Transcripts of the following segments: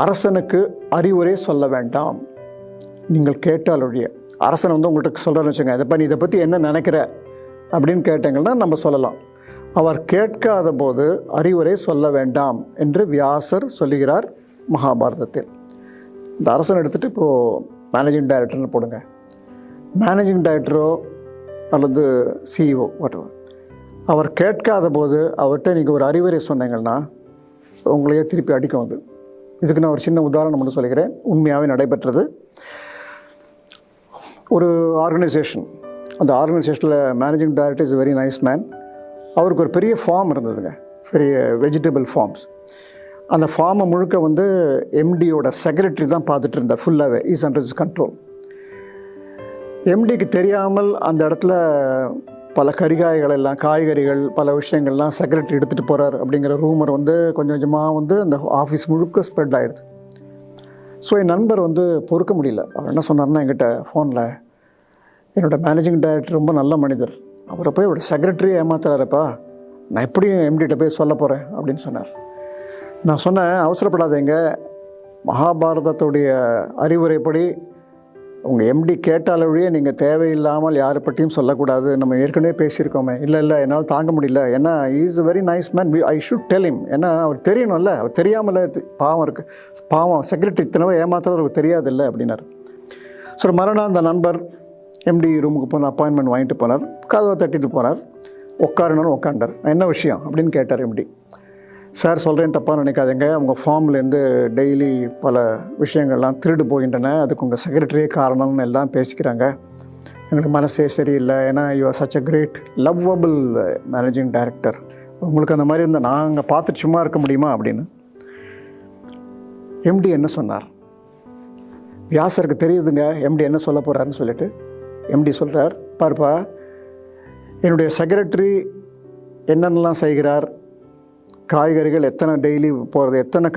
அரசனுக்கு அறிவுரை சொல்ல வேண்டாம், நீங்கள் கேட்டால் ஒழிய. அரசன் வந்து உங்கள்கிட்ட சொல்கிறேன்னு வச்சுங்க, நீ இதை பற்றி என்ன நினைக்கிற அப்படின்னு கேட்டீங்கன்னா நம்ம சொல்லலாம். அவர் கேட்காத போது அறிவுரை சொல்ல வேண்டாம் என்று வியாசர் சொல்லுகிறார் மகாபாரதத்தில். இந்த அரசன் எடுத்துகிட்டு இப்போது மேனேஜிங் டைரக்டர்னு போடுங்க. மேனேஜிங் டைரக்டரோ அல்லது சிஇஓ வாட்டவர், அவர் கேட்காத போது அவர்கிட்ட நீங்கள் ஒரு அறிவுரை சொன்னீங்கன்னா உங்களையே திருப்பி அடிக்கும். அது இதுக்கு நான் ஒரு சின்ன உதாரணம் மட்டும் சொல்லிக்கிறேன், உண்மையாகவே நடைபெற்றது. ஒரு ஆர்கனைசேஷன், அந்த ஆர்கனைசேஷனில் managing director is very nice man. அவருக்கு ஒரு பெரிய ஃபார்ம் இருந்ததுங்க, பெரிய வெஜிடபிள் ஃபார்ம்ஸ். அந்த ஃபார்மை முழுக்க வந்து எம்டியோட செக்ரட்டரி தான் பார்த்துட்டு இருந்தார் ஃபுல்லாகவே. Is under is control. எம்டிக்கு தெரியாமல் அந்த இடத்துல பல கறிகாய்கள் எல்லாம், காய்கறிகள், பல விஷயங்கள்லாம் செக்ரட்டரி எடுத்துகிட்டு போகிறார் அப்படிங்கிற ரூமர் வந்து கொஞ்சம் கொஞ்சமாக வந்து அந்த ஆஃபீஸ் முழுக்க ஸ்ப்ரெட் ஆகிடுது. ஸோ என் நண்பர் வந்து பொறுக்க முடியல. அவர் என்ன சொன்னார்னா என்கிட்ட ஃபோனில், என்னோடய மேனேஜிங் டைரக்டர் ரொம்ப நல்ல மனிதர், அவரை போய் அவரோட செக்ரட்டரியை ஏமாத்துறாருப்பா, நான் எப்படியும் எம்டிகிட்ட போய் சொல்ல போகிறேன் அப்படின்னு சொன்னார். நான் சொன்னேன், அவசரப்படாதீங்க, மகாபாரதத்துடைய அறிவுரைப்படி உங்கள் எம்டி கேட்டாலொழியே நீங்கள் தேவையில்லாமல் யாரை பற்றியும் சொல்லக்கூடாது, நம்ம ஏற்கனவே பேசியிருக்கோமே. இல்லை என்னால் தாங்க முடியல, ஏன்னா is a very nice man, I should tell him. ஏன்னா அவர் தெரியணும்ல, அவர் தெரியாமல் பாவம் இருக்குது, பாவம் செக்ரட்டரி இத்தனவை ஏமாத்திரம் அவருக்கு தெரியாதில்லை அப்படின்னார். ஸோ மறுநாள் அந்த நண்பர் எம்டி ரூமுக்கு போன அப்பாயின்மெண்ட் வாங்கிட்டு போனார். கதவை தட்டிட்டு போனார். உட்காரணும்னு உட்காண்டார். என்ன விஷயம் அப்படின்னு கேட்டார் எம்டி. சார் சொல்கிறேன், தப்பாக நினைக்காதீங்க, உங்கள் ஃபார்ம்லேருந்து டெய்லி பல விஷயங்கள்லாம் திருடு போகின்றன, அதுக்கு உங்கள் செக்ரட்டரியே காரணம்னு எல்லாம் பேசிக்கிறாங்க, எங்களுக்கு மனசே சரியில்லை, ஏன்னா you are such a great lovable managing director, உங்களுக்கு அந்த மாதிரி இருந்தால் நாங்கள் பார்த்துட்டு சும்மா இருக்க முடியுமா அப்படின்னு. எம்டி என்ன சொன்னார்? வியாசருக்கு தெரியுதுங்க எம்டி என்ன சொல்ல போகிறாருன்னு சொல்லிட்டு. எம்டி சொல்கிறார், பாருப்பா, என்னுடைய செக்ரட்டரி என்னென்னலாம் செய்கிறார், காய்கறிகள் எத்தனை டெய்லி போகிறது, எத்தனை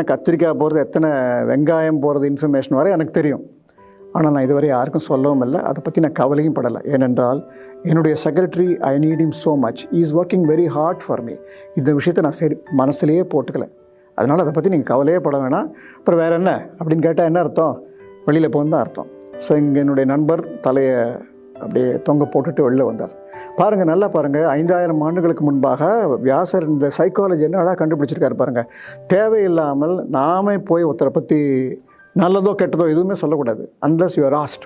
கத்திரிக்காய் போகிறது, எத்தனை வெங்காயம் போகிறது, இன்ஃபர்மேஷன் வரை எனக்கு தெரியும். ஆனால் நான் இதுவரை யாருக்கும் சொல்லவும் இல்லை, அதை பற்றி நான் கவலையும் படலை. ஏனென்றால் என்னுடைய secretary, I need him so much, is working very hard for me. இந்த விஷயத்தை நான் சரி மனசுலேயே போட்டுக்கலை, அதனால் அதை பற்றி நீங்கள் கவலையே பட வேணாம். அப்புறம் வேறு என்ன அப்படின்னு கேட்டால் என்ன அர்த்தம்? வெளியில் போகுன்னு தான் அர்த்தம். ஸோ இங்கே என்னுடைய நண்பர் தலையை அப்படியே தொங்க போட்டுட்டு வெளில வந்தார். பாருங்கள், நல்லா பாருங்கள், 5000 ஆண்டுகளுக்கு முன்பாக வியாசர் இந்த சைக்காலஜி என்னடா கண்டுபிடிச்சிருக்காரு பாருங்கள். தேவையில்லாமல் நாமே போய் ஒருத்தரை பற்றி நல்லதோ கெட்டதோ எதுவுமே சொல்லக்கூடாது, அன்லஸ் யூ ஆர் ஆஸ்க்ட்.